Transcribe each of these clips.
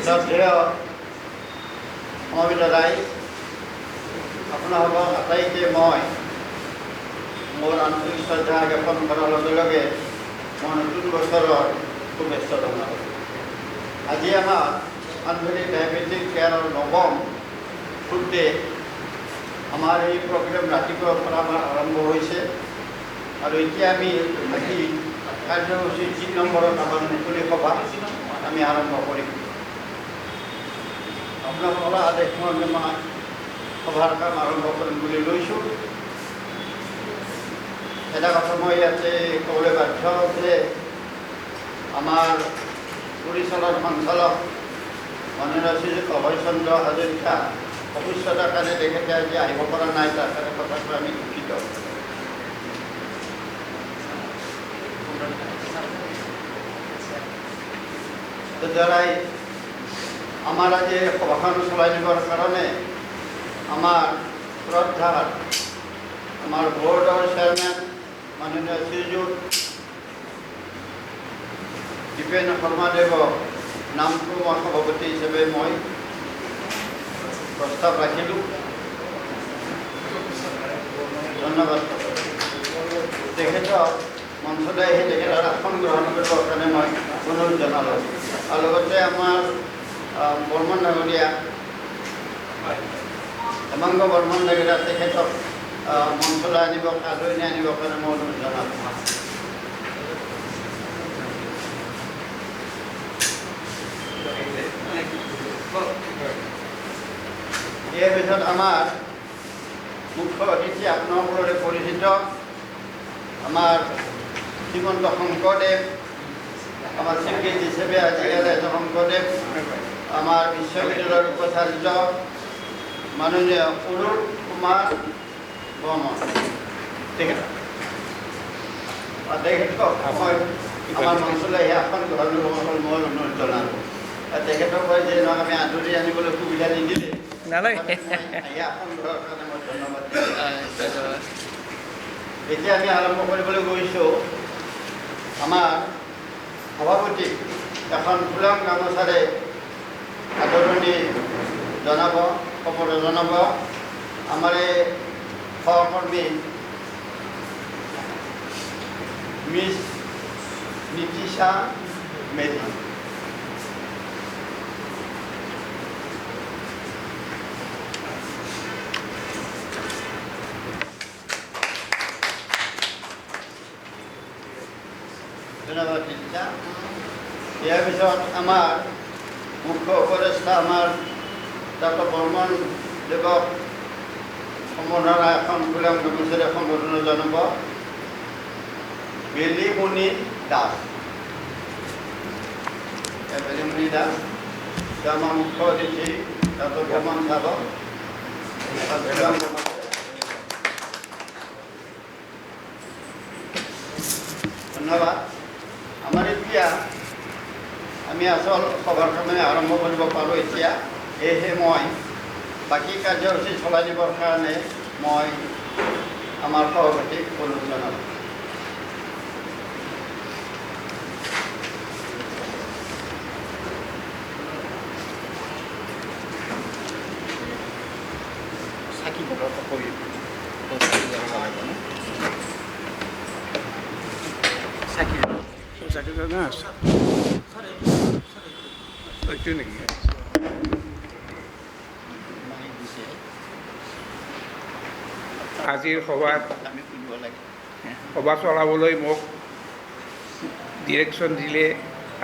শ্ৰদ্ধেয় সমবেত ৰাইজ, আপোনালোকক আটাইকে মই মোৰ আন্তৰিক শ্ৰদ্ধা জ্ঞাপন কৰাৰ লগে লগে মই নতুন বছৰৰ শুভেচ্ছা জনালোঁ। আজি আমাৰ চানভেলী ডায়েবেটিক কেয়াৰৰ নৱম ফুড-ডে। আমাৰ এই প্ৰগ্ৰেম ৰাতিপুৱাৰ পৰা আমাৰ আৰম্ভ হৈছে আৰু এতিয়া আমি আজি কাৰ্যসূচী ৩ নম্বৰত আমাৰ মুকলি সভা আমি আৰম্ভ কৰিম। আপোনালোকৰ আদেশ মৰ্মে মই সভাৰ কাম আৰম্ভ কৰিম বুলি লৈছোঁ। এটা কথা মই ইয়াতে ক'বলৈ বাধ্য যে আমাৰ পৰিচালন সঞ্চালক মাননীয় শ্ৰীযুত অভয় চন্দ্ৰ হাজৰিকা অসুস্থতাৰ কাৰণে তেখেতে আজি আহিব পৰা নাই, তাৰ কাৰণে কথাটো আমি দুঃখিত। দ্বাৰাই আমাৰ আজি সভাখন চলাই নিবৰ কাৰণে আমাৰ শ্ৰদ্ধাৰ আমাৰ বৰ্ডৰ চেয়াৰমেন মাননীয় শ্ৰীযুত দীপেন শৰ্মাদেৱক নামটো মই সভাপতি হিচাপে মই প্ৰস্তাৱ ৰাখিলোঁ। ধন্যবাদ। তেখেতক মঞ্চলৈ আহি তেখেতৰ আসন গ্ৰহণ কৰিবৰ কাৰণে মই অনুৰোধ জনালোঁ। আৰু লগতে আমাৰ বৰ্মন ডাঙৰীয়া হেমাংগ বৰ্মন ডাঙৰীয়া তেখেতক মঞ্চলৈ আদৰণি আনিবৰ কাৰণে মই অনুৰোধ জনালোঁ। ইয়াৰ পিছত আমাৰ মুখ্য অতিথি আপোনালোকৰে পৰিচিত আমাৰ শ্ৰীমন্ত শংকৰদেৱ, আমাৰ চিফ গেষ্ট হিচাপে আজিকালি শংকৰদেৱ, আমাৰ বিশ্ববিদ্যালয়ৰ উপাচাৰ্য মাননীয় অৰুপ কুমাৰ বৰ্মন, তেখেতক মই আমাৰ মঞ্চলৈ আহি আসন গ্ৰহণ কৰিবলৈ মই অনুৰোধ জনালোঁ। তেখেতক কয় যে আমি আদৰি আনিবলৈ সুবিধা নিদিলে আসন গ্ৰহণৰ কাৰণে মই ধন্যবাদ। এতিয়া আমি আৰম্ভ কৰিবলৈ গৈছোঁ। আমাৰ সভাপতিক এখন ফুলাম গামোচাৰে আদৰণি জনাব, খবৰ জনাব আমাৰ এই সহকৰ্মী মিছ নিতিশা মেধি। ধন্যবাদ নিতিশা। ইয়াৰ পিছত আমাৰ মুখ্য উপদেষ্টা আমাৰ ডক্টৰ বৰ্মন দেৱক সম্বৰ্ধনা এখন ফুলাম গামোচাৰে সম্বৰ্ধনা জনাব বেলিমণি দাস। বেলিমণি দাস আমাৰ মুখ্য অতিথি ডক্টৰ ভ্ৰমণ চাব। ধন্যবাদ। আমাৰ এতিয়া আমি আচল সভাৰ কাৰণে আৰম্ভ কৰিব পাৰোঁ এতিয়া। সেয়েহে মই বাকী কাৰ্যসূচী চলাই দিবৰ কাৰণে মই আমাৰ সভাপতিক অনুৰোধ জনালোঁ। আজিৰ সভা চলাবলৈ মোক ডিৰেকশ্যন দিলে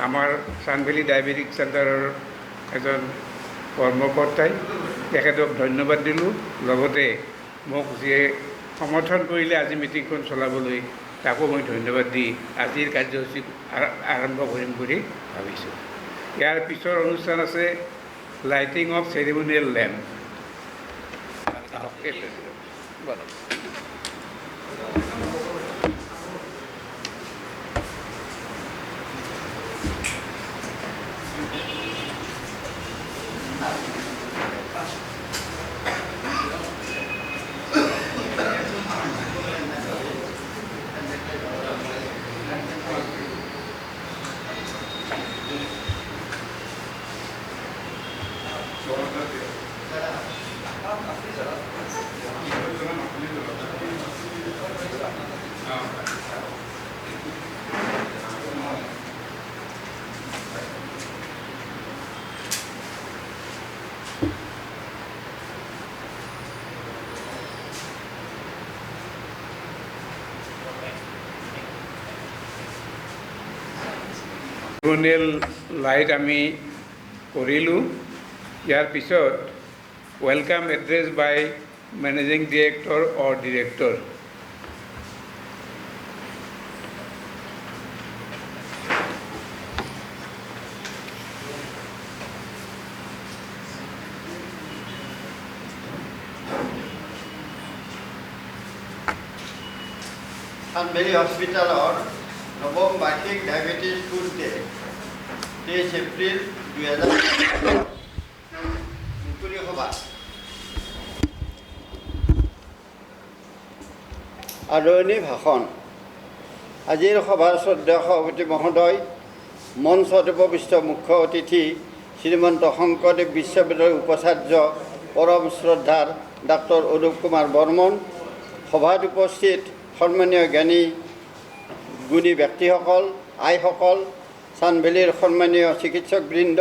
আমাৰ চানভেলী ডায়েবেটিক চেণ্টাৰৰ এজন কৰ্মকৰ্তাই। তেখেতক ধন্যবাদ দিলোঁ। লগতে মোক যিয়ে সমৰ্থন কৰিলে আজি মিটিংখন চলাবলৈ, তাকো মই ধন্যবাদ দি আজিৰ কাৰ্যসূচী আৰম্ভ কৰিম বুলি ভাবিছোঁ। ইয়াৰ পিছৰ অনুষ্ঠান আছে লাইটিং অফ চেৰিমনিয়েল লেম্প। চেৰিমনিয়েল লাইট আমি কৰিলোঁ। ইয়াৰ পিছত ৱেলকাম এড্ৰেছ বাই মেনেজিং ডিৰেক্টৰ অৰ ডিৰেক্টৰ। চানবেলি হস্পিটালৰ নৱম বাৰ্ষিক ডায়েবেটিছ ফুড ডে 23 এপ্ৰিল 2000 মুকলি সভা। আদৰণি ভাষণ। আজিৰ সভাৰ শ্ৰদ্ধেয় সভাপতি মহোদয়, মঞ্চত উপবিষ্ট মুখ্য অতিথি শ্ৰীমন্ত শংকৰদেৱ বিশ্ববিদ্যালয়ৰ উপাচাৰ্য পৰম শ্ৰদ্ধাৰ ডাক্তৰ অনুপ কুমাৰ বৰ্মন, সভাত উপস্থিত সন্মানীয় জ্ঞানী গুণী ব্যক্তিসকল, আইসকল, চানভেলীৰ সন্মানীয় চিকিৎসকবৃন্দ,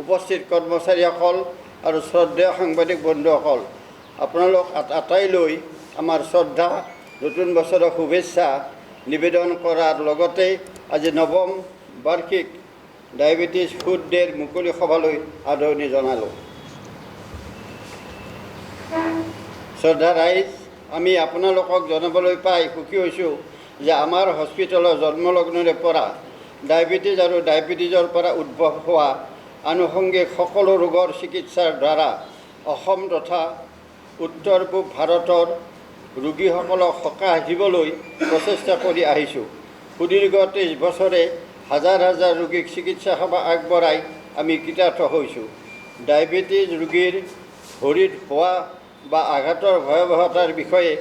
উপস্থিত কৰ্মচাৰীসকল আৰু শ্ৰদ্ধেয় সাংবাদিক বন্ধুসকল, আপোনালোক আটাইলৈ আমাৰ শ্ৰদ্ধা, নতুন বছৰৰ শুভেচ্ছা নিবেদন কৰাৰ লগতে আজি নৱম বাৰ্ষিক ডায়েবেটিছ ফুড ডেৰ মুকলি সভালৈ আদৰণি জনালোঁ। শ্ৰদ্ধা ৰাইজ, আমি আপোনালোকক জনাবলৈ পাই সুখী হৈছোঁ যে আমাৰ হস্পিটেলৰ জন্মলগ্নৰে পৰা ডায়েবেটিছ আৰু ডায়েবেটিছৰ পৰা উদ্ভৱ হোৱা আনুষংগিক সকলো ৰোগৰ চিকিৎসাৰ দ্বাৰা অসম তথা উত্তৰ পূব ভাৰতৰ ৰোগীসকলক সকাহ দিবলৈ প্ৰচেষ্টা কৰি আহিছোঁ। সুদীৰ্ঘ 23 বছৰে হাজাৰ হাজাৰ ৰোগীক চিকিৎসা সেৱা আগবঢ়াই আমি কৃতাৰ্থ হৈছোঁ। ডায়েবেটিছ ৰোগীৰ ভৰিত হোৱা বা আঘাতৰ ভয়াৱহতাৰ বিষয়ে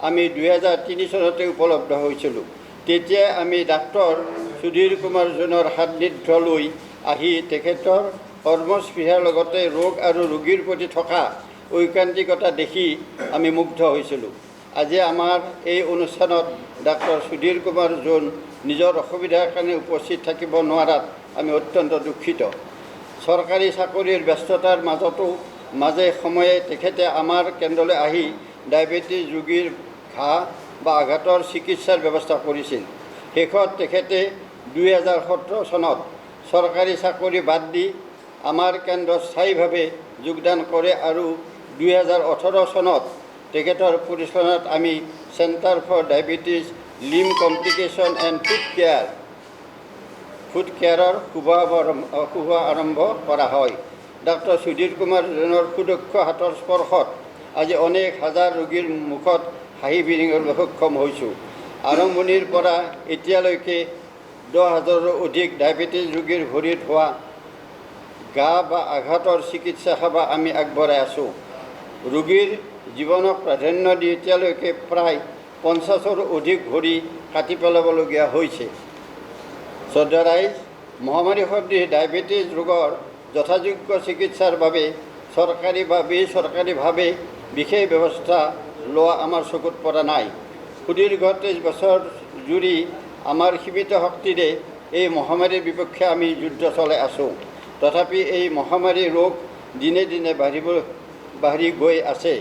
আমি 2003 চনতে উপলব্ধ হৈছিলোঁ। তেতিয়াই আমি ডাক্তৰ সুধীৰ কুমাৰ জোনৰ সান্নিধ্য লৈ আহি তেখেতৰ কৰ্মস্পৃহাৰ লগতে ৰোগ আৰু ৰোগীৰ প্ৰতি থকা ঐকান্তিকতা দেখি আমি মুগ্ধ হৈছিলোঁ। আজি আমাৰ এই অনুষ্ঠানত ডাক্তৰ সুধীৰ কুমাৰ জোন নিজৰ অসুবিধাৰ কাৰণে উপস্থিত থাকিব নোৱাৰাত আমি অত্যন্ত দুঃখিত। চৰকাৰী চাকৰিৰ ব্যস্ততাৰ মাজে সময়ে তেখেতে আমাৰ কেন্দ্ৰলৈ আহি ডায়েবেটিছ ৰোগীৰ ঘাঁ বা আঘাতৰ চিকিৎসাৰ ব্যৱস্থা কৰিছিল। শেষত তেখেতে 2017 চনত চৰকাৰী চাকৰি বাদ দি আমাৰ কেন্দ্ৰত স্থায়ীভাৱে যোগদান কৰে আৰু 2018 চনত তেখেতৰ পৰিচালনাত আমি centre for diabetes limb complication and foot কেয়াৰৰ শুভ আৰম্ভ কৰা হয়। ডাক্তৰ সুধীৰ কুমাৰ জোনৰ সুদক্ষ হাতৰ স্পৰ্শত আজি অনেক হাজাৰ ৰোগীৰ মুখত হাঁহি বিৰিঙিবলৈ সক্ষম হৈছোঁ। আৰম্ভণিৰ পৰা এতিয়ালৈকে 10,000ৰো অধিক ডায়েবেটিছ ৰোগীৰ ভৰিত হোৱা ঘা বা আঘাতৰ চিকিৎসা সেৱা আমি আগবঢ়াই আছোঁ। ৰোগীৰ জীৱনক প্ৰাধান্য দি এতিয়ালৈকে প্ৰায় 50ৰো অধিক ভৰি কাটি পেলাবলগীয়া হৈছে। শ্ৰদ্ধা ৰাইজ, মহামাৰী সদৃশ ডায়েবেটিছ ৰোগৰ যথাযোগ্য চিকিৎসাৰ বাবে চৰকাৰী বা বেচৰকাৰীভাৱে বিশেষ ব্যৱস্থা লোৱা আমাৰ চকুত পৰা নাই। সুদীৰ্ঘ 23 বছৰ জুৰি আমাৰ সীমিত শক্তিৰে এই মহামাৰীৰ বিপক্ষে আমি যুদ্ধ চলাই আছোঁ। তথাপি এই মহামাৰী ৰোগ দিনে দিনে বাঢ়ি গৈ আছে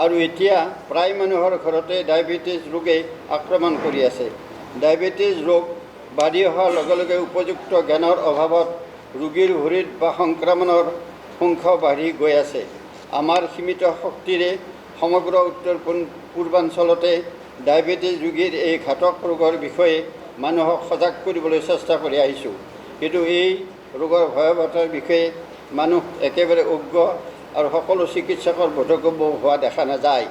আৰু এতিয়া প্ৰায় মানুহৰ ঘৰতে ডায়েবেটিছ ৰোগে আক্ৰমণ কৰি আছে। ডায়েবেটিছ ৰোগ বাঢ়ি অহাৰ লগে লগে উপযুক্ত জ্ঞানৰ অভাৱত ৰোগীৰ ভৰিত বা সংক্ৰমণৰ সংখ্যাও বাঢ়ি গৈ আছে। আমাৰ সীমিত শক্তিৰে সমগ্ৰ উত্তৰ পূৰ্বাঞ্চলতে ডায়েবেটিছ ৰোগীৰ এই ঘাতক ৰোগৰ বিষয়ে মানুহক সজাগ কৰিবলৈ চেষ্টা কৰি আহিছোঁ। কিন্তু এই ৰোগৰ ভয়াৱহতাৰ বিষয়ে মানুহ একেবাৰে অজ্ঞ আৰু সকলো চিকিৎসকৰ বোধগম্য হোৱা দেখা নাযায়।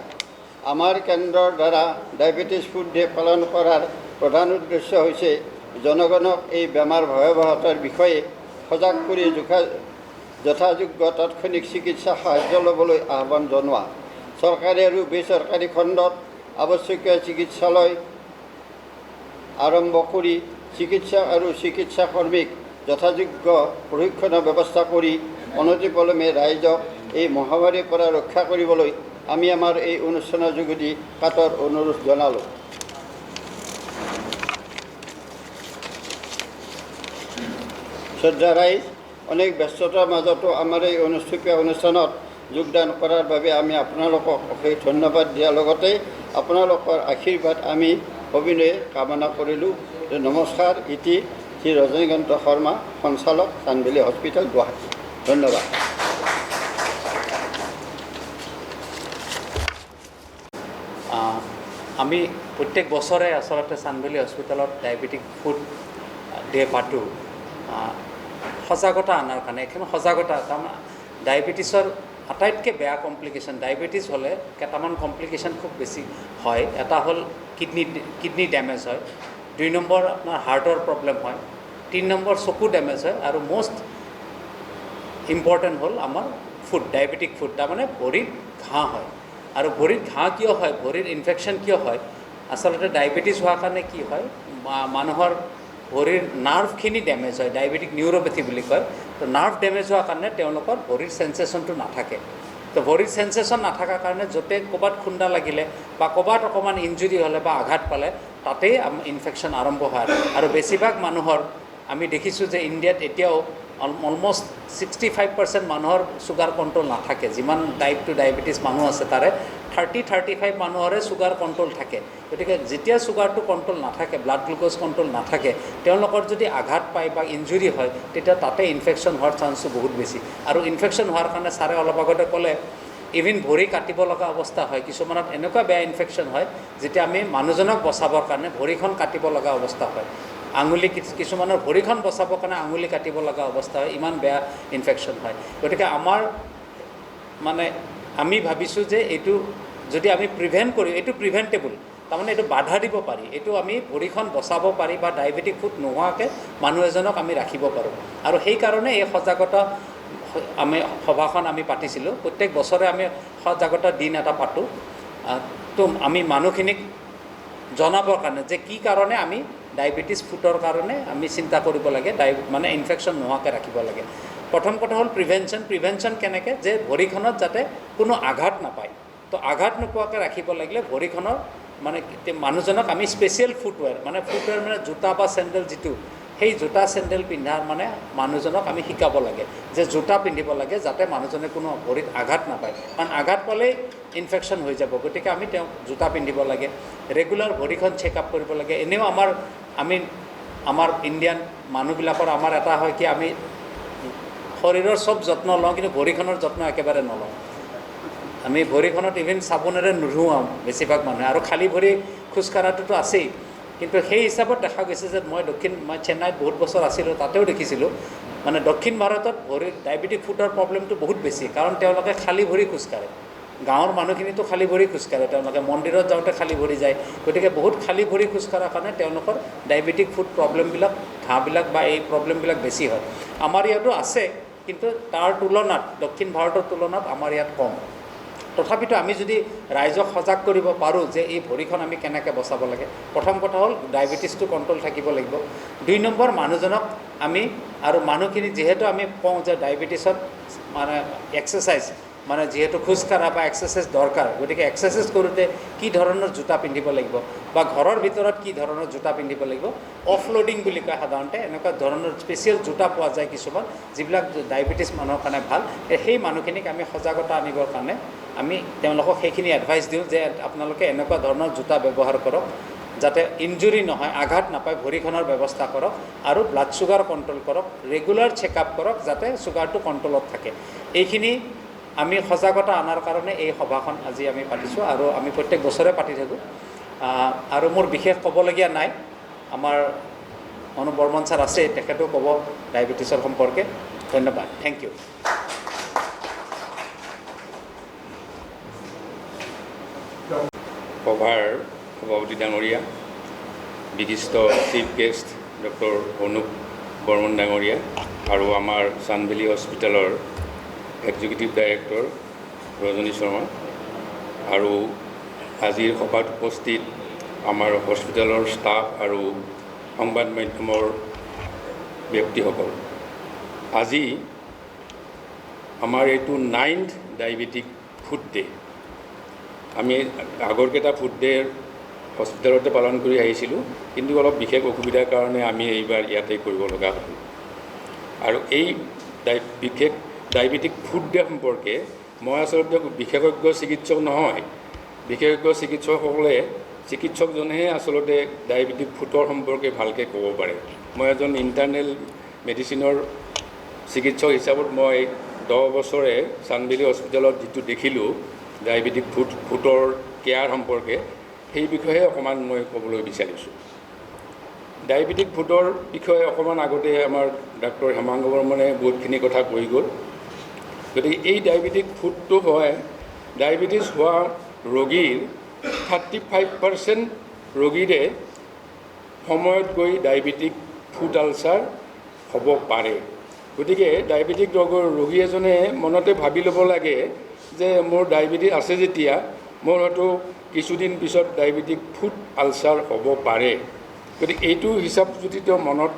আমাৰ কেন্দ্ৰৰ দ্বাৰা ডায়েবেটিছ ফুড ডে পালন কৰাৰ প্ৰধান উদ্দেশ্য হৈছে জনগণক এই বেমাৰ ভয়াৱহতাৰ বিষয়ে সজাগ কৰি যথাযোগ্য তাৎক্ষণিক চিকিৎসা সাহায্য ল'বলৈ আহ্বান জনোৱা। চৰকাৰী আৰু বেচৰকাৰী খণ্ডত আৱশ্যকীয় চিকিৎসালয় আৰম্ভ কৰি চিকিৎসক আৰু চিকিৎসা কৰ্মীক যথাযোগ্য প্ৰশিক্ষণৰ ব্যৱস্থা কৰি অনতিপলমে ৰাইজক এই মহামাৰীৰ পৰা ৰক্ষা কৰিবলৈ আমি আমাৰ এই অনুষ্ঠানৰ যোগেদি কাতৰ অনুৰোধ জনালোঁ। শ্ৰদ্ধা ৰাইজ, অনেক ব্যস্ততাৰ মাজতো আমাৰ এই অনুষ্ঠিত অনুষ্ঠানত যোগদান কৰাৰ বাবে আমি আপোনালোকক অশেষ ধন্যবাদ দিয়াৰ লগতে আপোনালোকৰ আশীৰ্বাদ আমি সবিনয়ে কামনা কৰিলোঁ। নমস্কাৰ। ইতি শ্ৰী ৰজনীকান্ত শৰ্মা, সঞ্চালক, চানভেলী হস্পিটেল, গুৱাহাটী। ধন্যবাদ। আমি প্ৰত্যেক বছৰে আচলতে চানভেলী হস্পিটেলত ডায়েবেটিক ফুড ডে পাতোঁ সজাগতা আনাৰ কাৰণে। এইখন সজাগতা তাৰমানে ডায়েবেটিছৰ আটাইতকৈ বেয়া কমপ্লিকেশ্যন, ডায়েবেটিছ হ'লে কেইটামান কমপ্লিকেশ্যন খুব বেছি হয়। এটা হ'ল কিডনি ডেমেজ হয়, 2 নম্বৰ আপোনাৰ হাৰ্টৰ প্ৰব্লেম হয়, 3 নম্বৰ চকু ডেমেজ হয়, আৰু মষ্ট ইম্পৰ্টেণ্ট হ'ল আমাৰ ফুড, ডায়েবেটিক ফুড। তাৰমানে ভৰিত ঘাঁ হয়। আৰু ভৰিত ঘাঁ কিয় হয়, ভৰিৰ ইনফেকশ্যন কিয় হয়? আচলতে ডায়েবেটিছ হোৱাৰ কাৰণে কি হয়, মানুহৰ ভৰিৰ নাৰ্ভখিনি ডেমেজ হয়, ডায়েবেটিক নিউৰোপেথি বুলি কয়। তো নাৰ্ভ ডেমেজ হোৱাৰ কাৰণে তেওঁলোকৰ ভৰিৰ চেঞ্চেশ্যনটো নাথাকে। তো ভৰিৰ চেঞ্চেশ্যন নাথাকাৰ কাৰণে য'তে ক'ৰবাত খুন্দা লাগিলে বা ক'ৰবাত অকণমান ইঞ্জুৰি হ'লে বা আঘাত পালে তাতেই ইনফেকশ্যন আৰম্ভ হয়। আৰু বেছিভাগ মানুহৰ আমি দেখিছোঁ যে ইণ্ডিয়াত এতিয়াও অলমষ্ট 65% মানুহৰ চুগাৰ কণ্ট্ৰল নাথাকে। যিমান টাইপ 2 ডায়েবেটিছ মানুহ আছে তাৰে 30-35 মানুহৰে চুগাৰ কণ্ট্ৰল থাকে। গতিকে যেতিয়া চুগাৰটো কণ্ট্ৰল নাথাকে, ব্লাড গ্লুক'জ কণ্ট্ৰল নাথাকে, তেওঁলোকৰ যদি আঘাত পায় বা ইঞ্জুৰি হয় তেতিয়া তাতে ইনফেকশ্যন হোৱাৰ চান্সটো বহুত বেছি। আৰু ইনফেকশ্যন হোৱাৰ কাৰণে ছাৰে অলপ আগতে ক'লে ইভিন ভৰি কাটিব লগা অৱস্থা হয়। কিছুমানত এনেকুৱা বেয়া ইনফেকশ্যন হয় যেতিয়া আমি মানুহজনক বচাবৰ কাৰণে ভৰিখন কাটিব লগা অৱস্থা হয়। আঙুলি কিছুমানৰ ভৰিখন বচাবৰ কাৰণে আঙুলি কাটিব লগা অৱস্থা হয়, ইমান বেয়া ইনফেকশ্যন হয়। গতিকে আমাৰ মানে আমি ভাবিছোঁ যে এইটো যদি আমি প্ৰিভেণ্ট কৰি, এইটো প্ৰিভেণ্টেবল, তাৰমানে এইটো বাধা দিব পাৰি, এইটো আমি ভৰিখন বচাব পাৰি বা ডায়েবেটিক ফুড নোহোৱাকৈ মানুহ এজনক আমি ৰাখিব পাৰোঁ। আৰু সেইকাৰণে এই সজাগতা সভাখন আমি পাতিছিলোঁ। প্ৰত্যেক বছৰে আমি সজাগতা দিন এটা পাতোঁ। তো আমি মানুহখিনিক জনাবৰ কাৰণে যে কি কাৰণে আমি ডায়েবেটিছ ফুডৰ কাৰণে আমি চিন্তা কৰিব লাগে, মানে ইনফেকশ্যন নোহোৱাকৈ ৰাখিব লাগে। প্ৰথম কথা হ'ল প্ৰিভেনশ্যন কেনেকৈ, যে ভৰিখনত যাতে কোনো আঘাত নাপায়। তো আঘাত নোপোৱাকৈ ৰাখিব লাগিলে ভৰিখনৰ মানে মানুহজনক আমি স্পেচিয়েল ফুটৱেৰ মানে জোতা বা চেণ্ডেল যিটো, সেই জোতা চেণ্ডেল পিন্ধাৰ মানে মানুহজনক আমি শিকাব লাগে যে জোতা পিন্ধিব লাগে যাতে মানুহজনে কোনো ভৰিত আঘাত নাপায়। কাৰণ আঘাত পালেই ইনফেকশ্যন হৈ যাব। গতিকে আমি তেওঁক জোতা পিন্ধিব লাগে, ৰেগুলাৰ ভৰিখন চেকআপ কৰিব লাগে। এনেও আমাৰ ইণ্ডিয়ান মানুহবিলাকৰ আমাৰ এটা হয় কি, আমি শৰীৰৰ চব যত্ন লওঁ কিন্তু ভৰিখনৰ যত্ন একেবাৰে নলওঁ। আমি ভৰিখনত ইভিন চাবোনেৰে নুধুৱাওঁ বেছিভাগ মানুহে, আৰু খালী ভৰি খোজকঢ়াটোতো আছেই। কিন্তু সেই হিচাপত দেখা গৈছে যে মই চেন্নাইত বহুত বছৰ আছিলোঁ, তাতেও দেখিছিলোঁ মানে দক্ষিণ ভাৰতত ভৰিৰ ডায়েবেটিক ফুডৰ প্ৰব্লেমটো বহুত বেছি, কাৰণ তেওঁলোকে খালী ভৰি খোজকাঢ়ে। গাঁৱৰ মানুহখিনিতো খালী ভৰি খোজকাঢ়ে, তেওঁলোকে মন্দিৰত যাওঁতে খালী ভৰি যায়। গতিকে বহুত খালী ভৰি খোজকঢ়াৰ কাৰণে তেওঁলোকৰ ডায়েবেটিক ফুড প্ৰব্লেমবিলাক, ঘাঁবিলাক বা এই প্ৰব্লেমবিলাক বেছি হয়। আমাৰ ইয়াতো আছে, কিন্তু তাৰ তুলনাত দক্ষিণ ভাৰতৰ তুলনাত আমাৰ ইয়াত কম। তথাপিতো আমি যদি ৰাইজক সজাগ কৰিব পাৰোঁ যে এই ভৰিখন আমি কেনেকৈ বচাব লাগে, প্ৰথম কথা হ'ল ডায়েবেটিছটো কণ্ট্ৰল থাকিব লাগিব। 2 নম্বৰ, মানুহজনক আমি আৰু মানুহখিনি যিহেতু আমি কওঁ যে ডায়েবেটিছত মানে এক্সাৰচাইজ মানে যিহেতু খোজকঢ়া বা এক্সাৰচাইজ দৰকাৰ, গতিকে এক্সাৰচাইজ কৰোঁতে কি ধৰণৰ জোতা পিন্ধিব লাগিব বা ঘৰৰ ভিতৰত কি ধৰণৰ জোতা পিন্ধিব লাগিব, অফলোডিং বুলি কয় সাধাৰণতে, এনেকুৱা ধৰণৰ স্পেচিয়েল জোতা পোৱা যায় কিছুমান যিবিলাক ডায়েবেটিছ মানুহৰ কাৰণে ভাল। সেই মানুহখিনিক আমি সজাগতা আনিবৰ কাৰণে আমি তেওঁলোকক সেইখিনি এডভাইচ দিওঁ যে আপোনালোকে এনেকুৱা ধৰণৰ জোতা ব্যৱহাৰ কৰক যাতে ইঞ্জুৰি নহয়, আঘাত নাপায়, ভৰিখনৰ ব্যৱস্থা কৰক, আৰু ব্লাড চুগাৰ কণ্ট্ৰল কৰক, ৰেগুলাৰ চেকআপ কৰক যাতে চুগাৰটো কণ্ট্ৰলত থাকে। এইখিনি আমি সজাগতা আনাৰ কাৰণে এই সভাখন আজি আমি পাতিছোঁ, আৰু আমি প্ৰত্যেক বছৰে পাতি থাকোঁ। আৰু মোৰ বিশেষ ক'বলগীয়া নাই, আমাৰ অনুপ বৰ্মন ছাৰ আছে, তেখেতেও ক'ব ডায়েবেটিছৰ সম্পৰ্কে। ধন্যবাদ, থেংক ইউ। সভাৰ সভাপতি ডাঙৰীয়া, বিশিষ্ট chief guest doctor Anup Barman ডাঙৰীয়া, আৰু আমাৰ চানভেলী হস্পিটেলৰ এক্সিকিউটিভ ডাইৰেক্টৰ ৰজনী শৰ্মা, আৰু আজিৰ সভাত উপস্থিত আমাৰ হস্পিটেলৰ ষ্টাফ আৰু সংবাদ মাধ্যমৰ ব্যক্তিসকল। আজি আমাৰ এইটো 9th ডায়েবেটিক ফুড ডে। আমি আগৰকেইটা ফুড ডে হস্পিটেলতে পালন কৰি আহিছিলোঁ, কিন্তু অলপ বিশেষ অসুবিধাৰ কাৰণে আমি এইবাৰ ইয়াতে কৰিব লগা হ'ল। আৰু এই বিশেষ ডায়েবেটিক ফুড ডে সম্পৰ্কে মই আচলতে বিশেষজ্ঞ চিকিৎসক নহয়। বিশেষজ্ঞ চিকিৎসকসকলে চিকিৎসকজনেহে আচলতে ডায়েবেটিক ফুটৰ সম্পৰ্কে ভালকৈ ক'ব পাৰে। মই এজন ইণ্টাৰনেল মেডিচিনৰ চিকিৎসক হিচাপত মই 10 বছৰে চানবেলি হস্পিটেলত যিটো দেখিলোঁ ডায়েবেটিক ফুটৰ কেয়াৰ সম্পৰ্কে, সেই বিষয়ে অকণমান মই ক'বলৈ বিচাৰিছোঁ। ডায়েবেটিক ফুটৰ বিষয়ে অকণমান আগতে আমাৰ ডাক্তৰ হেমাংগ বৰ্মনে বহুতখিনি কথা কৈ গ'ল। গতিকে এই ডায়েবেটিক ফুটটো হয় ডায়েবেটিছ হোৱা ৰোগীৰ 35% ৰোগীৰে সময়ত গৈ ডায়েবেটিক ফুট আলচাৰ হ'ব পাৰে। গতিকে ডায়েবেটিক ৰোগী এজনে মনতে ভাবি ল'ব লাগে যে মোৰ ডায়েবেটিছ আছে যেতিয়া মোৰ হয়তো কিছুদিন পিছত ডায়েবেটিক ফুট আলচাৰ হ'ব পাৰে। গতিকে এইটো হিচাপ যদি তেওঁ মনত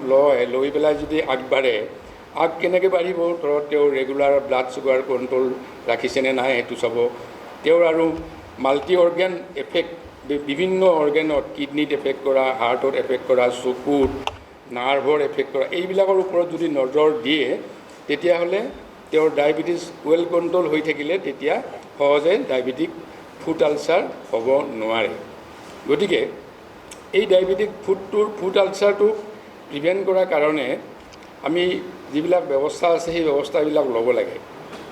লৈ পেলাই যদি আগবাঢ়ে, কেনেকৈ বাঢ়িব? ধৰক তেওঁ ৰেগুলাৰ ব্লাড চুগাৰ কণ্ট্ৰল ৰাখিছেনে নাই সেইটো চাব। তেওঁৰ আৰু মাল্টি অৰ্গেন এফেক্ট, বিভিন্ন অৰ্গেনত কিডনিত এফেক্ট কৰা, হাৰ্টত এফেক্ট কৰা, চকুত, নাৰ্ভৰ এফেক্ট কৰা, এইবিলাকৰ ওপৰত যদি নজৰ দিয়ে তেতিয়াহ'লে তেওঁৰ ডায়েবেটিছ ৱেল কণ্ট্ৰল হৈ থাকিলে তেতিয়া সহজে ডায়েবেটিক ফুট আলচাৰ হ'ব নোৱাৰে। গতিকে এই ডায়েবেটিক ফুট আলচাৰটো প্ৰিভেণ্ট কৰাৰ কাৰণে আমি যিবিলাক ব্যৱস্থা আছে সেই ব্যৱস্থাবিলাক ল'ব লাগে।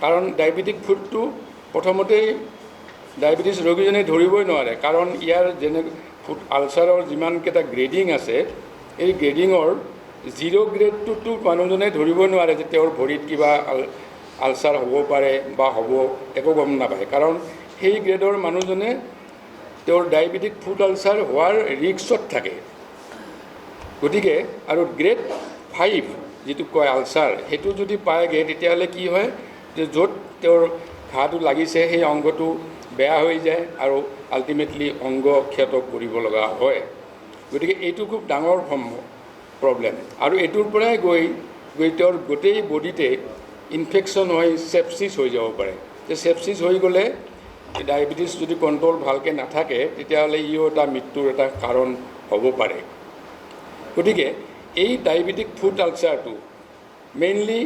কাৰণ ডায়েবেটিক ফুটটো প্ৰথমতেই ডায়েবেটিছ ৰোগীজনে ধৰিবই নোৱাৰে, কাৰণ ইয়াৰ ফুট আলচাৰৰ যিমানকেইটা গ্ৰেডিং আছে এই গ্ৰেডিঙৰ 0 গ্ৰেডটোতো মানুহজনে ধৰিবই নোৱাৰে যে তেওঁৰ ভৰিত কিবা আলচাৰ হ'ব পাৰে বা হ'ব, একো গম নাপায়। কাৰণ সেই গ্ৰেডৰ মানুহজনে তেওঁৰ ডায়েবেটিক ফুট আলচাৰ হোৱাৰ ৰিস্কত থাকে। গতিকে আৰু গ্ৰেড 5 যিটো কয় আলচাৰ, সেইটো যদি পায়গৈ তেতিয়াহ'লে কি হয় যে য'ত তেওঁৰ ঘাটো লাগিছে সেই অংগটো বেয়া হৈ যায় আৰু আল্টিমেটলি অংগ ক্ষত কৰিব লগা হয়। গতিকে এইটো খুব ডাঙৰ প্ৰব্লেম। আৰু এইটোৰ পৰাই গৈ তেওঁৰ গোটেই বডিতে ইনফেকশ্যন হৈ চেপচিছ হৈ যাব পাৰে। যে চেপচিছ হৈ গ'লে ডায়েবেটিছ যদি কণ্ট্ৰল ভালকৈ নাথাকে তেতিয়াহ'লে ইও এটা মৃত্যুৰ এটা কাৰণ হ'ব পাৰে। গতিকে এই ডায়েবেটিক ফুট আলচাৰটো মেইনলি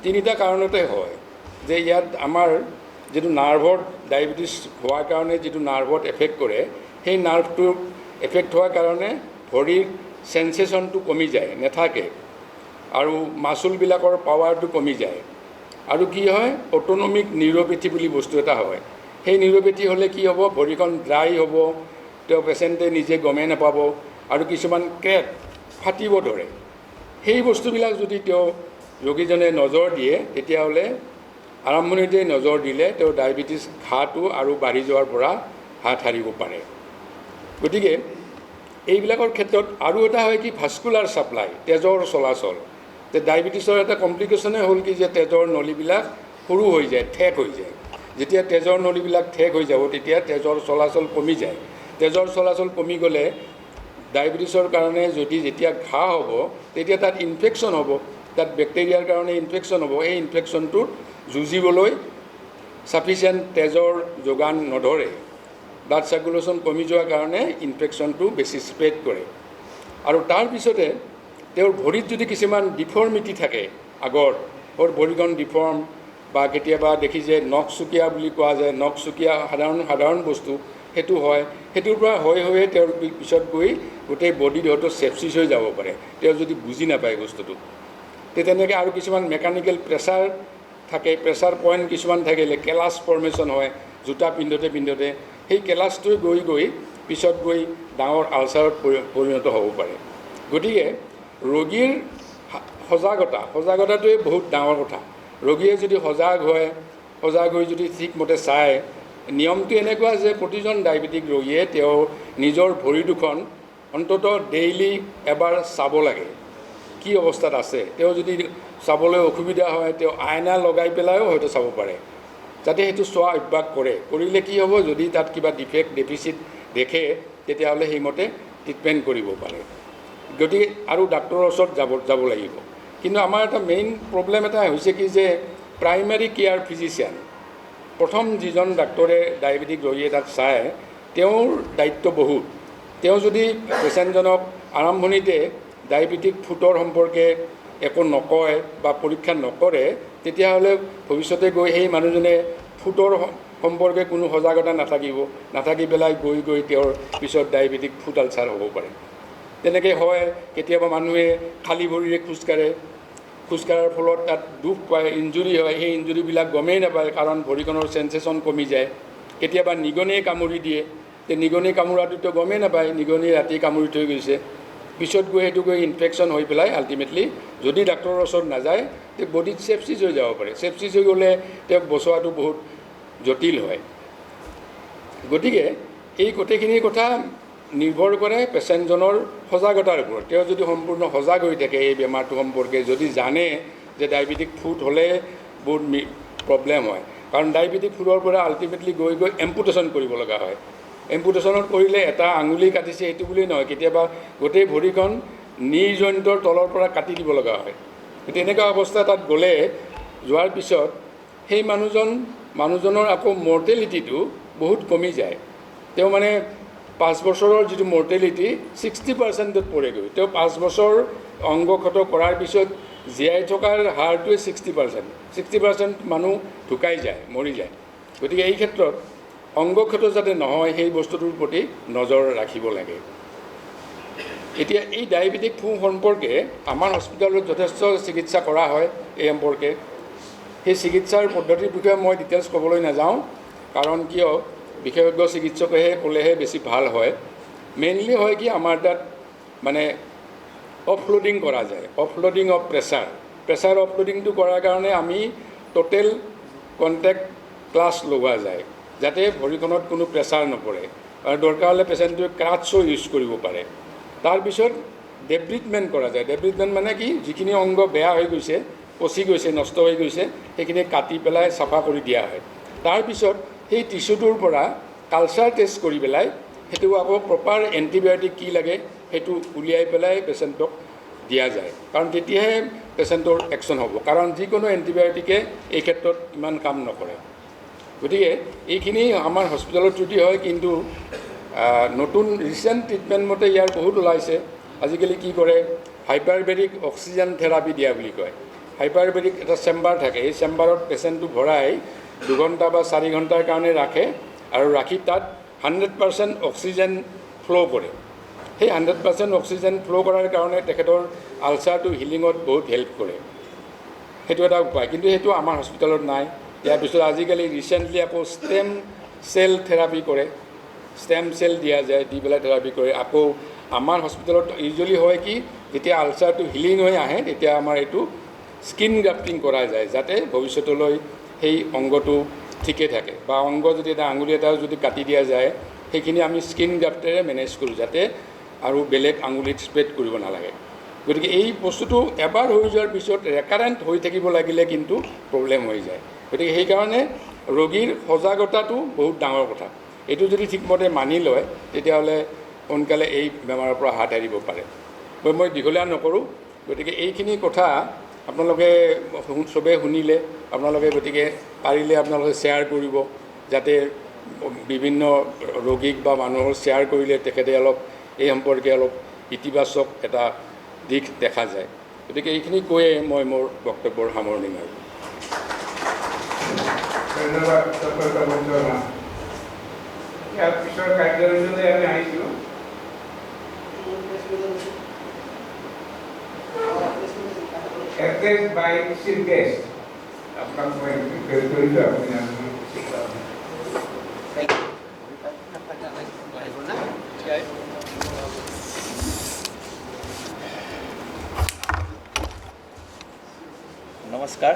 3টা কাৰণতে হয়। যে ইয়াত আমাৰ যিটো নাৰ্ভত ডায়েবেটিছ হোৱাৰ কাৰণে যিটো নাৰ্ভত এফেক্ট কৰে, সেই নাৰ্ভটো এফেক্ট হোৱাৰ কাৰণে ভৰিৰ চেনচেশ্যনটো কমি যায়, নাথাকে, আৰু মাচুলবিলাকৰ পাৱাৰটো কমি যায়। আৰু কি হয়, অট'নমিক নিউৰ'পেথি বুলি বস্তু এটা হয়। সেই নিউৰ'পেথি হ'লে কি হ'ব, ভৰিখন ড্ৰাই হ'ব, তেওঁ পেচেণ্টে নিজে গমেই নাপাব, আৰু কিছুমান ক্ৰেক ফাটিব ধৰে। সেই বস্তুবিলাক যদি তেওঁ ৰোগীজনে নজৰ দিয়ে তেতিয়াহ'লে আৰম্ভণিতে নজৰ দিলে তেওঁ ডায়েবেটিছ ঘাটো আৰু বাঢ়ি যোৱাৰ পৰা হাত সাৰিব পাৰে। গতিকে এইবিলাকৰ ক্ষেত্ৰত আৰু এটা হয় কি, ভাস্কুলাৰ ছাপ্লাই, তেজৰ চলাচল। যে ডায়েবেটিছৰ এটা কমপ্লিকেশ্যনে হ'ল কি যে তেজৰ নলীবিলাক সৰু হৈ যায়, ঠেক হৈ যায়। যেতিয়া তেজৰ নলীবিলাক ঠেক হৈ যাব তেতিয়া তেজৰ চলাচল কমি যায়। তেজৰ চলাচল কমি গ'লে ডায়েবেটিছৰ কাৰণে যেতিয়া ঘাঁ হ'ব তেতিয়া তাত ইনফেকশ্যন হ'ব, তাত বেক্টেৰিয়াৰ কাৰণে ইনফেকশ্যন হ'ব। এই ইনফেকশ্যনটোত যুঁজিবলৈ ছাফিচিয়েণ্ট তেজৰ যোগান নধৰে, ব্লাড চাৰ্কুলেশ্যন কমি যোৱাৰ কাৰণে ইনফেকশ্যনটো বেছি স্প্ৰেড কৰে। আৰু তাৰপিছতে তেওঁৰ ভৰিত যদি কিছুমান ডিফৰ্মিটি থাকে, আগৰ ভৰিখন ডিফৰ্ম, বা কেতিয়াবা দেখি যে নখচুকীয়া বুলি কোৱা যায়, নখচুকীয়া সাধাৰণ বস্তু সেইটো হয়। সেইটোৰ পৰা হৈয়ে তেওঁৰ পিছত গৈ গোটেই বডিত হয়তো চেপচিছ হৈ যাব পাৰে, তেওঁ যদি বুজি নাপায় বস্তুটো। তেনেকৈ আৰু কিছুমান মেকানিকেল প্ৰেছাৰ থাকে, প্ৰেছাৰ পইণ্ট কিছুমান থাকিলে কেলাছ ফৰ্মেশ্যন হয় জোতা পিন্ধোতে, সেই কেলাছটোৱে গৈ পিছত গৈ ডাঙৰ আলচাৰত পৰিণত হ'ব পাৰে। গতিকে ৰোগীৰ সজাগতাটোৱে বহুত ডাঙৰ কথা। ৰোগীয়ে যদি সজাগ হৈ যদি ঠিকমতে চায়, নিয়মটো এনেকুৱা যে প্ৰতিজন ডায়েবেটিক ৰোগীয়ে তেওঁ নিজৰ ভৰি দুখন অন্ততঃ ডেইলি এবাৰ চাব লাগে কি অৱস্থাত আছে। তেওঁ যদি চাবলৈ অসুবিধা হয় তেওঁ আইনা লগাই পেলাইও হয়তো চাব পাৰে, যাতে সেইটো চোৱা অভ্যাস কৰিলে কি হ'ব, যদি তাত কিবা ডেফিচিট দেখে তেতিয়াহ'লে সেইমতে ট্ৰিটমেণ্ট কৰিব পাৰে। গতিকে আৰু ডাক্তৰৰ ওচৰত যাব লাগিব। কিন্তু আমাৰ এটা মেইন প্ৰব্লেম এটা হৈছে কি যে প্ৰাইমেৰী কেয়াৰ ফিজিচিয়ান, প্ৰথম যিজন ডাক্তৰে ডায়েবেটিক ৰোগী এটাক চায় তেওঁৰ দায়িত্ব বহুত। তেওঁ যদি পেচেণ্টজনক আৰম্ভণিতে ডায়েবেটিক ফুটৰ সম্পৰ্কে একো নকয় বা পৰীক্ষা নকৰে তেতিয়াহ'লে ভৱিষ্যতে গৈ সেই মানুহজনে ফুটৰ সম্পৰ্কে কোনো সজাগতা নাথাকি পেলাই গৈ তেওঁৰ পিছত ডায়েবেটিক ফুট আলচাৰ হ'ব পাৰে। তেনেকৈ হয় কেতিয়াবা মানুহে খালী ভৰিৰে খোজকাঢ়াৰ ফলত তাত দুখ পায়, ইঞ্জুৰি হয়, সেই ইঞ্জুৰিবিলাক গমেই নাপায় কাৰণ ভৰিখনৰ চেঞ্চেশ্যন কমি যায়। কেতিয়াবা নিগনিয়ে কামুৰি দিয়ে, নিগনি কামোৰাটোতো গমেই নাপায়, নিগনি ৰাতি কামুৰি থৈ গৈছে, পিছত সেইটো ইনফেকশ্যন হৈ পেলাই আল্টিমেটলি যদি ডাক্তৰৰ ওচৰত নাযায় তে বডিত চেপচিছ হৈ যাব পাৰে। চেপচিছ হৈ গ'লে তেওঁক বচোৱাটো বহুত জটিল হয়। গতিকে এই গোটেইখিনি কথা নিৰ্ভৰ কৰে পেচেণ্টজনৰ সজাগতাৰ ওপৰত। তেওঁ যদি সম্পূৰ্ণ সজাগ হৈ থাকে এই বেমাৰটো সম্পৰ্কে, যদি জানে যে ডায়েবেটিক ফুট হ'লে বহুত প্ৰব্লেম হয়, কাৰণ ডায়েবেটিক ফুটৰ পৰা আল্টিমেটলি গৈ এম্পুটেশ্যন কৰিব লগা হয়। এম্পুটেশ্যনত কৰিলে এটা আঙুলি কাটিছে সেইটো বুলি নহয়, কেতিয়াবা গোটেই ভৰিখন নি জইণ্টৰ তলৰ পৰা কাটি দিব লগা হয়। তেনেকুৱা অৱস্থা তাত গ'লে যোৱাৰ পিছত সেই মানুহজনৰ আকৌ মৰ্টেলিটিটো বহুত কমি যায়। তেওঁ মানে 5 বছৰৰ যিটো মৰ্টেলিটি 60%ত পৰেগৈ। তেওঁ 5 বছৰ অংগ ক্ষত কৰাৰ পিছত জীয়াই থকাৰ হাৰটোৱে 60% মানুহ ঢুকাই যায়, মৰি যায়। গতিকে এই ক্ষেত্ৰত অংগ ক্ষত যাতে নহয় সেই বস্তুটোৰ প্ৰতি নজৰ ৰাখিব লাগে। এতিয়া এই ডায়েবেটিক ফুট সম্পৰ্কে আমাৰ হস্পিটেলত যথেষ্ট চিকিৎসা কৰা হয়। এই সম্পৰ্কে সেই চিকিৎসাৰ পদ্ধতিৰ বিষয়ে মই ডিটেইলছ ক'বলৈ নাযাওঁ, কাৰণ কিয় বিশেষজ্ঞ চিকিৎসকেহে ক'লেহে বেছি ভাল হয়। মেইনলি হয় কি আমাৰ তাত মানে অফলোডিং কৰা যায়, অফলোডিং অফ প্ৰেছাৰ অফলোডিংটো কৰাৰ কাৰণে আমি টোটেল কণ্টেক্ট ক্লাছ লগোৱা যায় যাতে ভৰিখনত কোনো প্ৰেছাৰ নপৰে, আৰু দৰকাৰ হ'লে পেচেণ্টটোৱে ক্ৰাটছো ইউজ কৰিব পাৰে। তাৰপিছত ডেব্ৰিটমেণ্ট কৰা যায়। ডেব্ৰিটমেণ্ট মানে কি, যিখিনি অংগ বেয়া হৈ গৈছে, পচি গৈছে, নষ্ট হৈ গৈছে, সেইখিনি কাটি পেলাই চাফা কৰি দিয়া হয়। তাৰপিছত সেই টিচুটোৰ পৰা কালচাৰ টেষ্ট কৰি পেলাই সেইটো আকৌ প্ৰপাৰ এণ্টিবায়'টিক কি লাগে সেইটো উলিয়াই পেলাই পেচেণ্টক দিয়া যায়, কাৰণ তেতিয়াহে পেচেণ্টৰ একশ্যন হ'ব, কাৰণ যিকোনো এণ্টিবায়'টিকে এই ক্ষেত্ৰত ইমান কাম নকৰে। গতিকে এইখিনি আমাৰ হস্পিটেলত ত্ৰুটি হয়, কিন্তু নতুন ৰিচেণ্ট ট্ৰিটমেণ্ট মতে ইয়াৰ বহুত ওলাইছে। আজিকালি কি কৰে, হাইপাৰবেৰিক অক্সিজেন থেৰাপি দিয়া বুলি কয়। হাইপাৰবেৰিক এটা চেম্বাৰ থাকে, এই চেম্বাৰত পেচেণ্টটো ভৰাই 2 ঘণ্টা বা 4 ঘণ্টাৰ কাৰণে ৰাখে, আৰু ৰাখি তাত 100% অক্সিজেন ফ্ল' কৰে। সেই 100% অক্সিজেন ফ্ল' কৰাৰ কাৰণে তেখেতৰ আলচাৰটো হিলিঙত বহুত হেল্প কৰে। সেইটো এটা উপায়, কিন্তু সেইটো আমাৰ হস্পিটেলত নাই। ইয়াৰ পিছত আজিকালি ৰিচেণ্টলি আকৌ ষ্টেম চেল থেৰাপি কৰে, ষ্টেম চেল দিয়া যায়, দি পেলাই থেৰাপি কৰে। আকৌ আমাৰ হস্পিটেলত ইউজুৱেলি হয় কি, যেতিয়া আলচাৰটো হিলিং হৈ আহে তেতিয়া আমাৰ এইটো স্কিন গ্ৰাফটিং কৰা যায়, যাতে ভৱিষ্যতলৈ সেই অংগটো ঠিকে থাকে, বা অংগ যদি এটা আঙুলি এটাও যদি কাটি দিয়া যায় সেইখিনি আমি স্কিন গ্ৰাফটেৰে মেনেজ কৰোঁ, যাতে আৰু বেলেগ আঙুলিত স্প্ৰেড কৰিব নালাগে। গতিকে এই বস্তুটো এবাৰ হৈ যোৱাৰ পিছত ৰেকাৰেণ্ট হৈ থাকিব লাগিলে কিন্তু প্ৰব্লেম হৈ যায়। গতিকে সেইকাৰণে ৰোগীৰ সজাগতাটো বহুত ডাঙৰ কথা। এইটো যদি ঠিকমতে মানি লয় তেতিয়াহ'লে সোনকালে এই বেমাৰৰ পৰা হাত সাৰিব পাৰে। মই দীঘলীয়া নকৰোঁ, গতিকে এইখিনি কথা আপোনালোকে চবেই শুনিলে, আপোনালোকে গতিকে পাৰিলে আপোনালোকে শ্বেয়াৰ কৰিব, যাতে বিভিন্ন ৰোগীক বা মানুহৰ শ্বেয়াৰ কৰিলে তেখেতে অলপ এই সম্পৰ্কে অলপ ইতিবাচক এটা দিশ দেখা যায়। গতিকে এইখিনি কৈয়ে মই মোৰ বক্তব্যৰ সামৰণি মাৰিম। ধন্যবাদ ডক্টৰ তপন শৰ্মা। ইয়াৰ পিছৰ কাৰ্যসূচীলৈ আমি আহিছোঁ। Address by chief guest. আপোনাক মই ৰিকুৱেষ্ট কৰিছোঁ আপুনি নমস্কাৰ।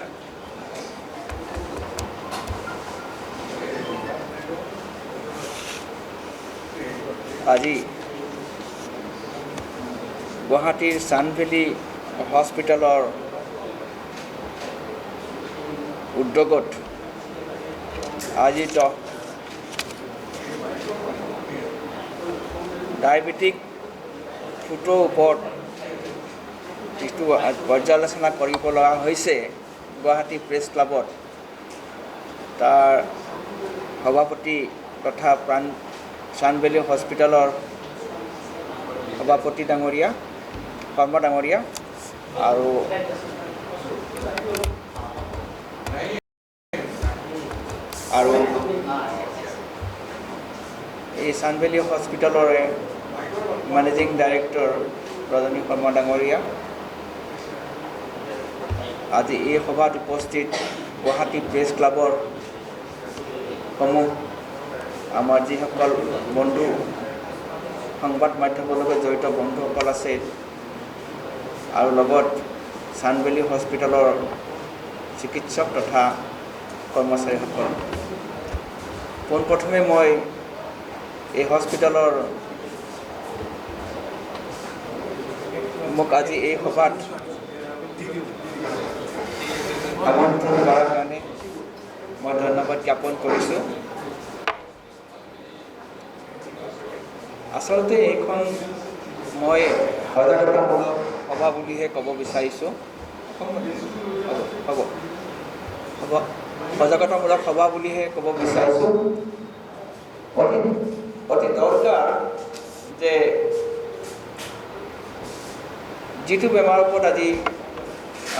আজি গুৱাহাটীৰ চানভেলী হস্পিটেলৰ উদ্যোগত আয়োজিত ডায়েবেটিক ফুটৰ ওপৰত যিটো পৰ্যালোচনা কৰিব লগা হৈছে গুৱাহাটী প্ৰেছ ক্লাবত, তাৰ সভাপতি তথা চানভেলী হস্পিটেলৰ সভাপতি ডাঙৰীয়া, শৰ্মা ডাঙৰীয়া আৰু আৰু এই চানভেলী হস্পিটেলৰে মেনেজিং ডাইৰেক্টৰ ৰজনী শৰ্মা ডাঙৰীয়া, আজি এই সভাত উপস্থিত গুৱাহাটী প্ৰেছ ক্লাবৰ সমূহ আমাৰ যিসকল বন্ধু সংবাদ মাধ্যমৰ লগত জড়িত বন্ধুসকল আছে আৰু লগত চানভেলী হস্পিটেলৰ চিকিৎসক তথা কৰ্মচাৰীসকল, পোনপ্ৰথমে মই এই হস্পিটেলৰ মোক আজি এই সভাত আমন্ত্ৰণ কৰাৰ কাৰণে মই ধন্যবাদ জ্ঞাপন কৰিছোঁ। আচলতে এইখন মই সজাগতামূলক সভা বুলিহে ক'ব বিচাৰিছোঁ। হ'ব সজাগতামূলক সভা বুলিহে ক'ব বিচাৰিছোঁ। অতি দৰকাৰ যে যিটো বেমাৰৰ ওপৰত আজি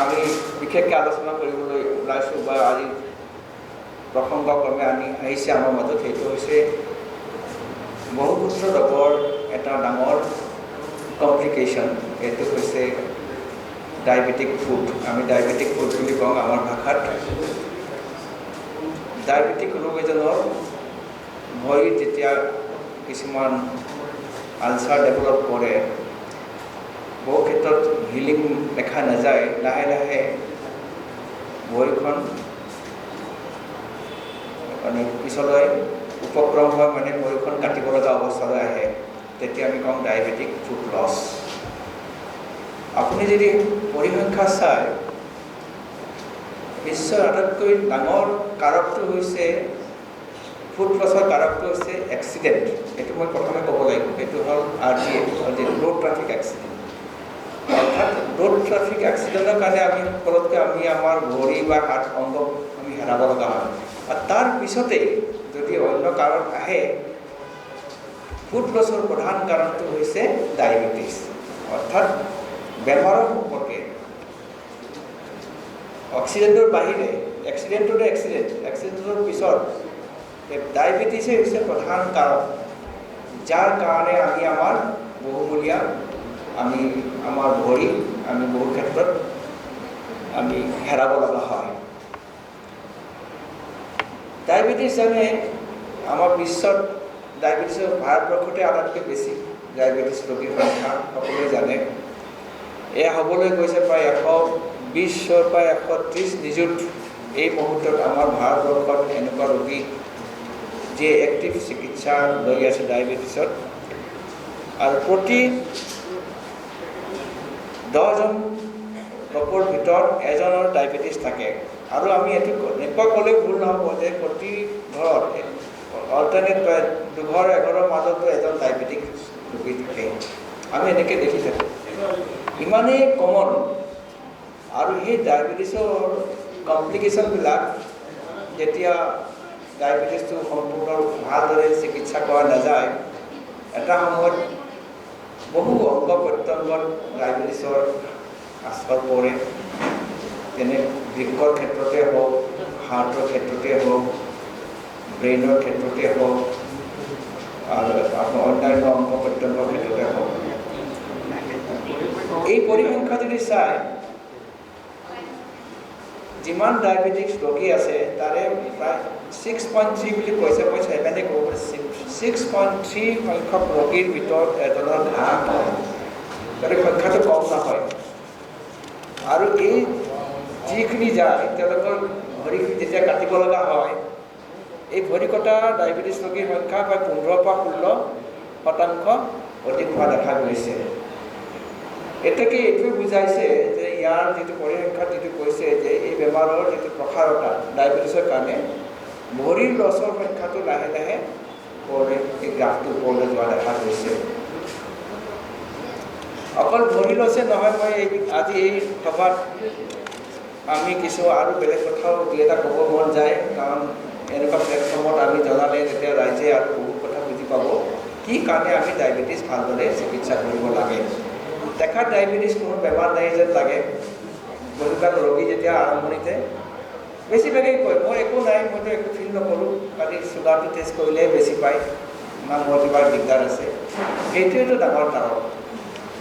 আমি বিশেষকৈ আলোচনা কৰিবলৈ ওলাইছোঁ বা আজি প্ৰসংগক্ৰমে আহিছে আমাৰ মাজত, সেইটো হৈছে বহুপুত্ৰ ৰোগৰ এটা ডাঙৰ কমপ্লিকেশ্যন। এইটো হৈছে ডায়েবেটিক ফুড। আমি ডায়েবেটিক ফুড বুলি কওঁ আমাৰ ভাষাত। ডায়েবেটিক ৰোগ এজনৰ ভৰিত যেতিয়া কিছুমান আলচাৰ ডেভেলপ কৰে, বহু ক্ষেত্ৰত হিলিং দেখা নাযায়, লাহে লাহে ভৰিখন মানে পিছলৈ উপক্ৰম হয়, মানে ভৰিখন কাটিব লগা অৱস্থালৈ আহে, তেতিয়া আমি কওঁ ডায়েবেটিক ফুট লছ। আপুনি যদি পৰিসংখ্যা চায়, বিশ্বৰ আটাইতকৈ ডাঙৰ কাৰকটো হৈছে ফুট লছৰ কাৰকটো হৈছে এক্সিডেণ্ট। এইটো মই প্ৰথমে ক'ব লাগিব। সেইটো হ'ল RTA, ৰোড ট্ৰাফিক এক্সিডেণ্ট। অৰ্থাৎ ৰোড ট্ৰাফিক এক্সিডেণ্টৰ কাৰণে আমি আমাৰ ভৰি বা হাত অংগ আমি হেৰাব লগা হয়। আৰু তাৰ পিছতেই যদি অন্য কাৰণ আহে, ফুট লছৰ প্ৰধান কাৰণটো হৈছে ডায়েবেটিছ। অৰ্থাৎ বেমাৰৰ সম্পৰ্কে অক্সিডেণ্টৰ বাহিৰে এক্সিডেণ্টৰ পিছত ডায়েবেটিছে হৈছে প্ৰধান কাৰণ, যাৰ কাৰণে আমি আমাৰ বহুমূলীয়া আমাৰ ভৰি আমি বহু ক্ষেত্ৰত আমি হেৰাব লগা হয়। ডায়েবেটিছ যেনে আমাৰ বিশ্বত ডায়েবেটিছৰ ভাৰতবৰ্ষতে আটাইতকৈ বেছি ডায়েবেটিছ ৰোগীৰ সংখ্যা সকলোৱে জানে। এয়া হ'বলৈ গৈছে প্ৰায় 120ৰ পৰা 130 নিযুত এই মুহূৰ্তত আমাৰ ভাৰতবৰ্ষত এনেকুৱা ৰোগী যিয়ে এক্টিভ চিকিৎসা লৈ আছে ডায়েবেটিছত। আৰু প্ৰতি 10জন লোকৰ ভিতৰত এজনৰ ডায়েবেটিছ থাকে। আৰু আমি এইটো এনেকুৱা ক'লেও ভুল নহ'ব যে প্ৰতি ঘৰত অল্টাৰনেট প্ৰায় 2 এঘৰৰ মাজতো এজন ডায়েবেটিক ৰোগী থাকে। আমি এনেকৈ দেখি থাকোঁ, ইমানেই কমন। আৰু সেই ডায়েবেটিছৰ কমপ্লিকেশ্যনবিলাক যেতিয়া ডায়েবেটিছটো সম্পূৰ্ণ ভালদৰে চিকিৎসা কৰা নাযায়, এটা সময়ত বহু অংগ প্ৰত্যংগত ডায়েবেটিছৰ আশ্ৰয় পৰে। যেনে বৃক্কৰ ক্ষেত্ৰতে হওক, হাৰ্টৰ ক্ষেত্ৰতে হওক, ব্ৰেইনৰ ক্ষেত্ৰতে হওক, আৰু আপোনাৰ অন্যান্য অংগ প্ৰত্যংগৰ ক্ষেত্ৰতে হওক। এই পৰিসংখ্যা যদি চাই, যিমান ডায়েবেটিক্স ৰোগী আছে তাৰে প্ৰায় 6.3 বুলি কৈছে, মই 7 ক'ব পাৰিছোঁ, 6.3 সংখ্যক ৰোগীৰ ভিতৰত এজনৰ ঘাঁ হয়। গতিকে সংখ্যাটো কম নহয়। আৰু এই যিখিনি যায়, তেওঁলোকৰ ভৰিখিনি যেতিয়া কাটিব লগা হয়, এই ভৰি কটা ডায়েবেটিছ ৰোগীৰ সংখ্যা প্ৰায় 15 পৰা 16% অধিক হোৱা দেখা গৈছে। এতেকে এইটোৱে বুজাইছে যে ইয়াৰ যিটো পৰিসংখ্যাত যিটো কৈছে যে এই বেমাৰৰ যিটো প্ৰসাৰতা ডায়েবেটিছৰ কাৰণে ভৰিৰ লছৰ সংখ্যাটো লাহে লাহে এই গ্ৰাফটো ওপৰলৈ যোৱা দেখা গৈছে। অকল ভৰি লছে নহয়, মই আজি এই সভাত আমি কিছু আৰু বেলেগ কথাও দুই এটা ক'ব মন যায়, কাৰণ এনেকুৱা প্লেটফৰ্মত আমি জনালে তেতিয়া ৰাইজে আৰু বহুত কথা বুজি পাব কি কাৰণে আমি ডায়েবেটিছ ভালদৰে চিকিৎসা কৰিব লাগে। দেখাত ডায়েবেটিছ কোনো বেমাৰ নাই যেন লাগে। বহুবিলাক ৰোগী যেতিয়া আৰম্ভণিতে বেছিভাগেই কয় মোৰ একো নাই, মইতো একো ফিল নকৰোঁ, খালি চুগাৰটো টেষ্ট কৰিলেহে বেছি পায়, না মোৰ কিবা দিগদাৰ আছে। সেইটোৱেতো ডাঙৰ কাৰণ।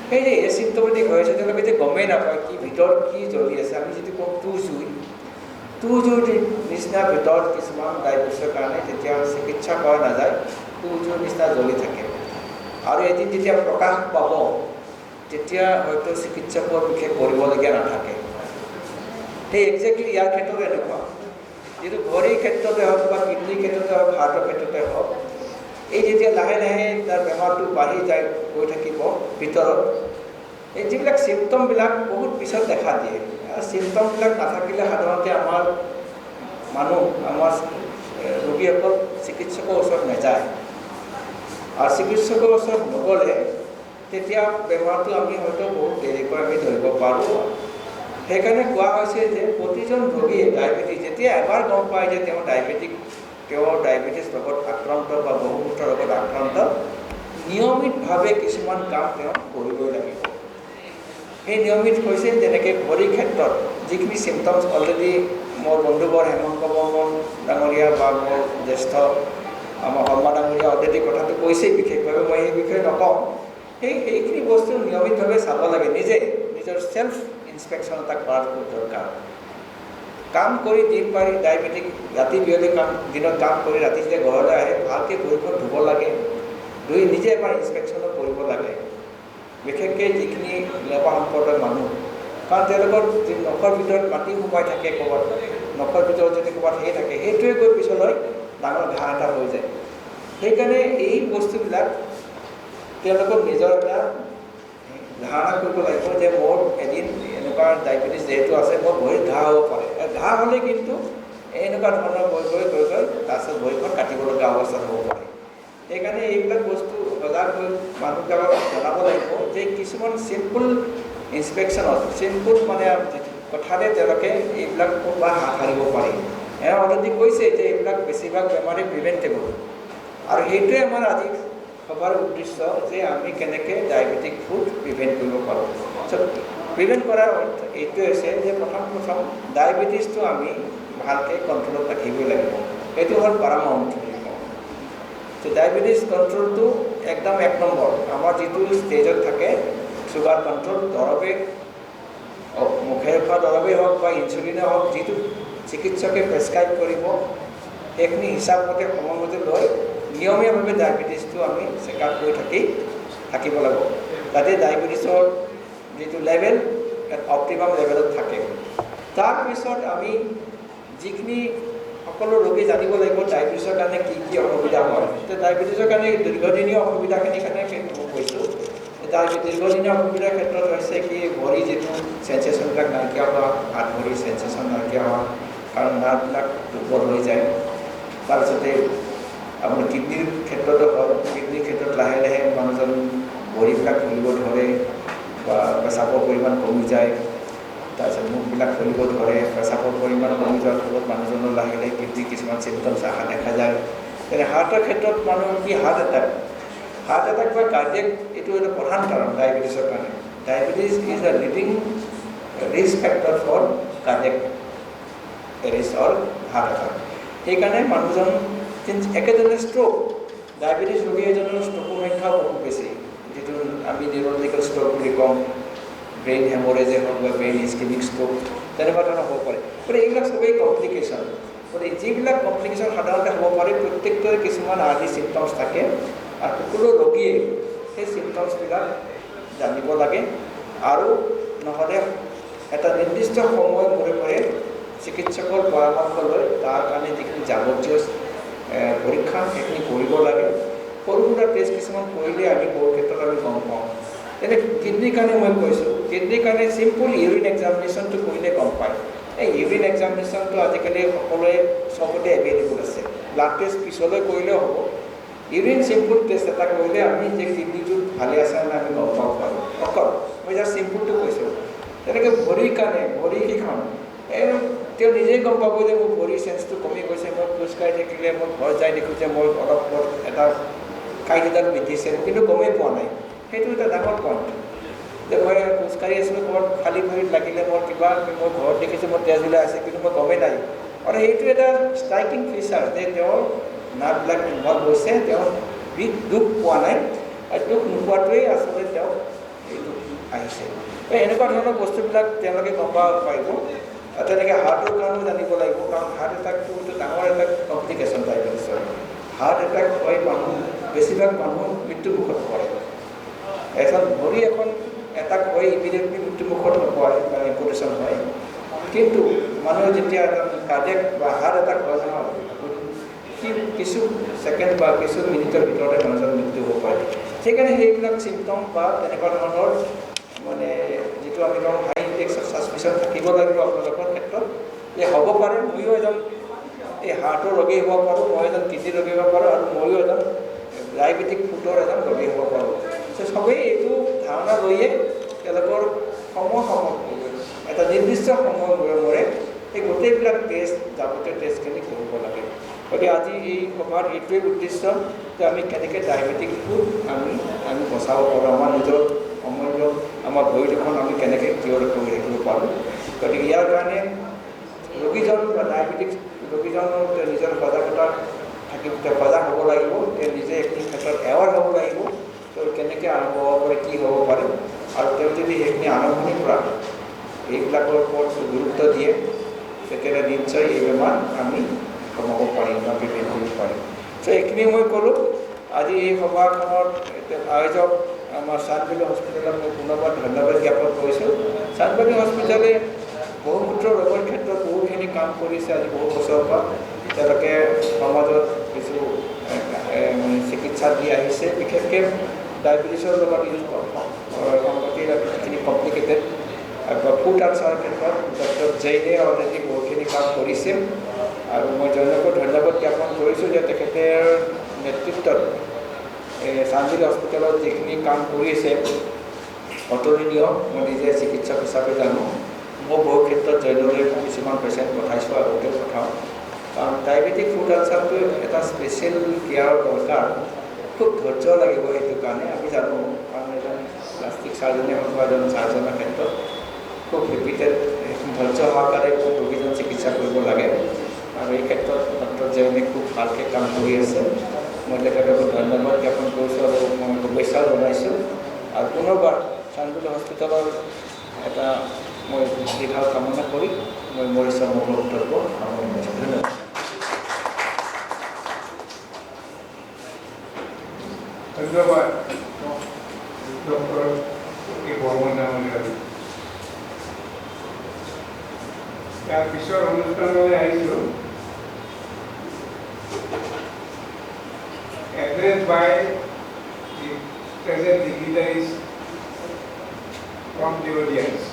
সেই যে এচিম্পটমেটিক হৈ আছে, তেওঁলোকে যে গমেই নাপায় কি ভিতৰত কি জ্বলি আছে। আমি যদি কওঁ জুইৰ নিচিনা ভিতৰত কিছুমান ডায়েবেটিছৰ কাৰণে যেতিয়া চিকিৎসা কৰা নাযায়, জুইৰ নিচিনা জ্বলি থাকে। আৰু এদিন যেতিয়া প্ৰকাশ পাব, তেতিয়া হয়তো চিকিৎসকৰ বিশেষ কৰিবলগীয়া নাথাকে। সেই একজেক্টলি ইয়াৰ ক্ষেত্ৰত এনেকুৱা, যিটো ভৰিৰ ক্ষেত্ৰতে হওক বা কিডনীৰ ক্ষেত্ৰতে হওক, হাৰ্টৰ ক্ষেত্ৰতে হওক, এই যেতিয়া লাহে লাহে তাৰ বেমাৰটো বাঢ়ি যায় গৈ থাকিব ভিতৰত, এই যিবিলাক চিম্পটমবিলাক বহুত পিছত দেখা দিয়ে। আৰু চিম্পটমবিলাক নাথাকিলে সাধাৰণতে আমাৰ ৰোগীসকল চিকিৎসকৰ ওচৰত নাযায়। আৰু চিকিৎসকৰ ওচৰত নগ'লে তেতিয়া বেমাৰটো আমি হয়তো বহুত দেৰিকৈ আমি ধৰিব পাৰোঁ। সেইকাৰণে কোৱা হৈছে যে প্ৰতিজন ৰোগীয়ে ডায়েবেটিছ যেতিয়া এবাৰ গম পায় যে তেওঁ ডায়েবেটিছ ৰোগত আক্ৰান্ত বা বহুমূত্ৰ ৰোগত আক্ৰান্ত, নিয়মিতভাৱে কিছুমান কাম তেওঁ কৰিবই লাগিব। সেই নিয়মিত হৈছে যেনেকৈ ভৰিৰ ক্ষেত্ৰত যিখিনি চিম্পটমছ অলৰেডি মোৰ বন্ধুবৰ হেমন্ত বৰ্মন ডাঙৰীয়া বা মোৰ জ্যেষ্ঠ আমাৰ শৰ্মা ডাঙৰীয়া অলৰেডি কথাটো কৈছেই, বিশেষভাৱে মই সেই বিষয়ে নকওঁ। সেইখিনি বস্তু নিয়মিতভাৱে চাব লাগে, নিজৰ চেল্ফ ইনস্পেকশ্যন এটা কৰাটো খুব দৰকাৰ। কাম কৰি দিন পাৰি ডায়েবেটিক ৰাতি বিয়লি দিনত কাম কৰি ৰাতি যেতিয়া ঘৰলৈ আহে ভালকৈ ভৰিখন ধুব লাগে, ধুই নিজে এবাৰ ইনস্পেকশ্যনো কৰিব লাগে। বিশেষকৈ যিখিনি লেবা সম্প্ৰদায়ৰ মানুহ, কাৰণ তেওঁলোকৰ নখৰ ভিতৰত মাটি সোমাই থাকে, ক'ৰবাত নখৰ ভিতৰত যদি ক'ৰবাত সেই থাকে, সেইটোৱে গৈ পিছলৈ ডাঙৰ ঘাঁহ এটা হৈ যায়। সেইকাৰণে এই বস্তুবিলাক তেওঁলোকৰ নিজৰ এটা ধাৰণা কৰিব লাগিব যে মোৰ এদিন এনেকুৱা ডায়েবেটিছ যিহেতু আছে, মোৰ ভৰিত ঘাঁহ হ'ব পাৰে। ঘাঁহ হ'লে কিন্তু এনেকুৱা ধৰণৰ গৈ তাৰপিছত ভৰিখন কাটিব লগা অৱস্থাত হ'ব পাৰে। সেইকাৰণে এইবিলাক বস্তু সজাগ হৈ মানুহবিলাকক জনাব লাগিব যে কিছুমান চিম্পল ইনস্পেকশ্যনত, চিম্পল মানে কথাৰে তেওঁলোকে এইবিলাক বা হাত সাৰিব পাৰি। এওঁ অলৰেডি কৈছে যে এইবিলাক বেছিভাগ বেমাৰী প্ৰিভেণ্টেবল। আৰু সেইটোৱে আমাৰ আজি সভাৰ উদ্দেশ্য যে আমি কেনেকৈ ডায়েবেটিক ফুড প্ৰিভেণ্ট কৰিব পাৰোঁ। প্ৰিভেণ্ট কৰাৰ অৰ্থ এইটোৱে হৈছে যে প্ৰথম ডায়েবেটিছটো আমি ভালকৈ কণ্ট্ৰলত ৰাখিবই লাগিব। সেইটো হ'ল পাৰামাউণ্ট বুলি কওঁ। ডায়েবেটিছ কণ্ট্ৰলটো একদম 1 নম্বৰ। আমাৰ যিটো ষ্টেজত থাকে চুগাৰ কণ্ট্ৰল, দৰৱে মুখেৰে খোৱা দৰৱেই হওক বা ইনচুলিনে হওক, যিটো চিকিৎসকে প্ৰেছক্ৰাইব কৰিব সেইখিনি হিচাপমতে সময়মতে লৈ নিয়মীয়াভাৱে ডায়েবেটিছটো আমি চেকআপ কৰি থাকিব লাগিব, যাতে ডায়েবেটিছৰ যিটো লেভেল অপটিমাম লেভেলত থাকে। তাৰপিছত আমি যিখিনি সকলো ৰোগী জানিব লাগিব ডায়েবেটিছৰ কাৰণে কি কি অসুবিধা হয়। ডায়েবেটিছৰ কাৰণে দীৰ্ঘদিনীয় অসুবিধাখিনিৰ কাৰণে মই কৈছোঁ। দীৰ্ঘদিনীয় অসুবিধাৰ ক্ষেত্ৰত হৈছে কি ভৰি যিটো চেঞ্চেশ্যনবিলাক নাইকিয়া হোৱা, হাত ভৰি চেঞ্চেশ্যন নাইকিয়া হোৱা, কাৰণ নাৰ্ভবিলাক দুৰ্বল হৈ যায়। তাৰপিছতে আপোনাৰ কিডনীৰ ক্ষেত্ৰতো হয়, কিডনীৰ ক্ষেত্ৰত লাহে লাহে মানুহজন ভৰিবিলাক ফুলিব ধৰে বা পেচাবৰ পৰিমাণ কমি যায়। তাৰপিছত মুখবিলাক ফুলিব ধৰে, পেচাবৰ পৰিমাণ কমি যোৱাৰ ফলত মানুহজনৰ লাহে লাহে কিডনীৰ কিছুমান চিম্পটমছ অহা দেখা যায়। তেনে হাৰ্টৰ ক্ষেত্ৰত মানুহৰ কি হাৰ্ট এটাক বা কাৰ্ডিয়েক, এইটো এটা প্ৰধান কাৰণ ডায়েবেটিছৰ কাৰণে। Diabetes is the leading risk factor for cardiac arrest or heart attack. সেইকাৰণে মানুহজন একেজনে ষ্ট্ৰ'ক, ডায়েবেটিছ ৰোগী এজনৰ ষ্ট্ৰ'কৰ সংখ্যাও বহুত বেছি, যিটো আমি নিউৰলজিকেল ষ্ট্ৰ'ক বুলি কওঁ, ব্ৰেইন হেমৰেজে হওক বা ব্ৰেইন ইস্কেমিক ষ্ট্ৰ'ক, তেনেকুৱা ধৰণৰ হ'ব পাৰে। গতিকে এইবিলাক চবেই কমপ্লিকেশ্যন। গতিকে যিবিলাক কমপ্লিকেশ্যন সাধাৰণতে হ'ব পাৰে, প্ৰত্যেকটোৰে কিছুমান আৰ্লি চিম্পটমছ থাকে, আৰু সকলো ৰোগীয়ে সেই চিম্পটমছবিলাক জানিব লাগে। আৰু নহ'লে এটা নিৰ্দিষ্ট সময় মূৰে চিকিৎসকৰ পৰামৰ্শ লৈ তাৰ কাৰণে যিখিনি যাৱতীয় পৰীক্ষা সেইখিনি কৰিব লাগে। সৰু সুৰা টেষ্ট কিছুমান কৰিলে আমি বহু ক্ষেত্ৰত আমি গম পাওঁ। তেনে কিডনীৰ কাৰণে মই কৈছোঁ, কিডনীৰ কাৰণে চিম্পল ইউৰিন এক্সামিনেশ্যনটো কৰিলে গম পায়। এই ইউৰিন এক্সামিনেশ্যনটো আজিকালি সকলোৱে চবতে এভেইলেবল আছে। ব্লাড টেষ্ট পিছলৈ কৰিলেও হ'ব। ইউৰিন চিম্পল টেষ্ট এটা কৰিলে আমি যে কিডনীটো ভালে আছে নে আমি গম পাব পাৰোঁ। অকল মই জাষ্ট চিম্পলটো কৈছোঁ। তেনেকৈ ভৰিৰ কাৰণে, ভৰিকেইখন তেওঁ নিজেই গম পাব যে মোৰ ভৰিৰ চেঞ্চটো কমি গৈছে। মই খোজকাঢ়ি থাকিলে মোৰ ঘৰ যাই দেখোঁ যে মই অলপ এটা কাঁইট এডাল বিন্ধিছে, কিন্তু গমেই পোৱা নাই। সেইটো এটা ডাঙৰ পইণ্ট যে মই খোজকাঢ়ি আছিলোঁ, ক'ৰবাত খালী ভৰিত লাগিলে মোৰ কিবা, মই ঘৰত দেখিছোঁ মোৰ তেজ ওলাই আছে, কিন্তু মই গমেই নাই আৰু এইটো এটা ষ্ট্ৰাইকিং ফিচাৰ যে তেওঁৰ নাৰ্ভবিলাক ইনভলভ হৈছে, তেওঁ দুখ পোৱা নাই, আৰু দুখ নোপোৱাটোৱেই আচলতে তেওঁ এইটো আহিছে। এনেকুৱা ধৰণৰ বস্তুবিলাক তেওঁলোকে গম পাব পাৰিব। তেনেকৈ হাৰ্টৰ কাৰণেও জানিব লাগিব, কাৰণ হাৰ্ট এটাকটো ডাঙৰ এটা কমপ্লিকেশ্যন ডায়েবেটিছৰ। হাৰ্ট এটাক হৈ মানুহ বেছিভাগ মানুহ মৃত্যুমুখত পৰে। ভৰি এখন এটাক হৈ ইমিডিয়েটলি মৃত্যুমুখত নপৰে বা এম্পুটেশ্যন হয়, কিন্তু মানুহে যেতিয়া কাৰ্ডিয়েক বা হাৰ্ট এটাক হয় নহয়, কিছু ছেকেণ্ড বা কিছু মিনিটৰ ভিতৰতে মানুহজনৰ মৃত্যু হ'ব পাৰে। সেইকাৰণে সেইবিলাক চিমটম বা তেনেকুৱা ধৰণৰ মানে যিটো আমি কওঁ হাই ইণ্ডেক্স অফ ছাছপিচন থাকিব লাগিব আপোনালোকৰ ক্ষেত্ৰত, যে হ'ব পাৰে ময়ো এজন এই হাৰ্টৰ ৰোগী হ'ব পাৰোঁ, মই এজন কিডনী ৰোগী হ'ব পাৰোঁ, আৰু ময়ো এজন ডায়েবেটিক ফুডৰ এজন ৰোগী হ'ব পাৰোঁ। চবেই এইটো ধাৰণা লৈয়ে তেওঁলোকৰ এটা নিৰ্দিষ্ট সময় মূৰে এই গোটেইবিলাক টেষ্ট যাৱতীয় টেষ্টখিনি কৰিব লাগে। গতিকে আজি এই সভাৰ এইটোৱেই উদ্দেশ্য যে আমি কেনেকৈ ডায়েবেটিক ফুড আমি বচাব পাৰোঁ, আমাৰ নিজৰ অমূল্য আমাৰ ভৰিখন আমি কেনেকৈ কিয়ৰ কৰি ৰাখিব পাৰোঁ। গতিকে ইয়াৰ কাৰণে ৰোগীজন বা ডায়েবেটিক ৰোগীজনৰ নিজৰ সজাগতা থাকিব, সজাগ হ'ব লাগিব, তেওঁ নিজে এইখিনি ক্ষেত্ৰত এৱাৰ হ'ব লাগিব, তেওঁ কেনেকৈ আৰম্ভ হ'ব পাৰে, কি হ'ব পাৰে, আৰু তেওঁ যদি সেইখিনি আৰম্ভণিৰ পৰা এইবিলাকৰ ওপৰত গুৰুত্ব দিয়ে তেতিয়াহ'লে নিশ্চয় এই বেমাৰ আমি কমাব পাৰিম বা প্ৰিভেণ্ট কৰিব পাৰিম। চ' এইখিনি মই ক'লোঁ। আজি এই সভাখনৰ আয়োজক আমাৰ চান্দবালি হস্পিটেলক মই পুনৰবাৰ ধন্যবাদ জ্ঞাপন কৰিছোঁ। চান্দবালি হস্পিটেলে বহুমূত্ৰ ৰোগৰ ক্ষেত্ৰত বহুখিনি কাম কৰিছে। আজি বহু বছৰৰ পৰা তেওঁলোকে সমাজত কিছু চিকিৎসা দি আহিছে, বিশেষকৈ ডায়েবেটিছৰ লগত সংগতি যিখিনি কমপ্লিকেটেড ফুড আলচাৰৰ ক্ষেত্ৰত ডক্টৰ জৈনে অলৰেডি বহুখিনি কাম কৰিছিল, আৰু মই জৈনকো ধন্যবাদ জ্ঞাপন কৰিছোঁ যে তেখেতৰ নেতৃত্বত চান্দবালি হস্পিটেলত যিখিনি কাম কৰিছে অতুলনীয়। মই নিজে চিকিৎসক হিচাপে জানো, মই বহু ক্ষেত্ৰত জৈনলৈ কিছুমান পেচেণ্ট পঠাইছোঁ, আগতেও পঠাওঁ, কাৰণ ডায়েবেটিক ফুড আলচাৰটো এটা স্পেচিয়েল কেয়াৰৰ দৰকাৰ, খুব ধৈৰ্য লাগিব সেইটো কাৰণে আমি জানো, কাৰণ এজন প্লাষ্টিক চাৰ্জনে হওক বা এজন চাৰ্জনৰ ক্ষেত্ৰত খুব ৰিপিটেড ধৈৰ্য সহকাৰে ৰোগীজন চিকিৎসা কৰিব লাগে, আৰু এই ক্ষেত্ৰত ডক্টৰ জৈনে খুব ভালকৈ কাম কৰি আছে। মই তেখেতক ধন্যবাদ জ্ঞাপন কৰিছোঁ আৰু মই শুভেচ্ছাও জনাইছোঁ। আৰু পুনৰবাৰ চান্দবালি হস্পিটেলৰ এটা মই দীৰ্ঘায়ু কামনা কৰি মই মোৰ বক্তব্য সামৰণি মাৰিছোঁ। ধন্যবাদ। ধন্যবাদ ডক্টৰ বৰ্মন ডাঙৰীয়া। ইয়াৰ পিছৰ অনুষ্ঠানলৈ আহিছোঁ। Addressed by the present dignitaries from the audience.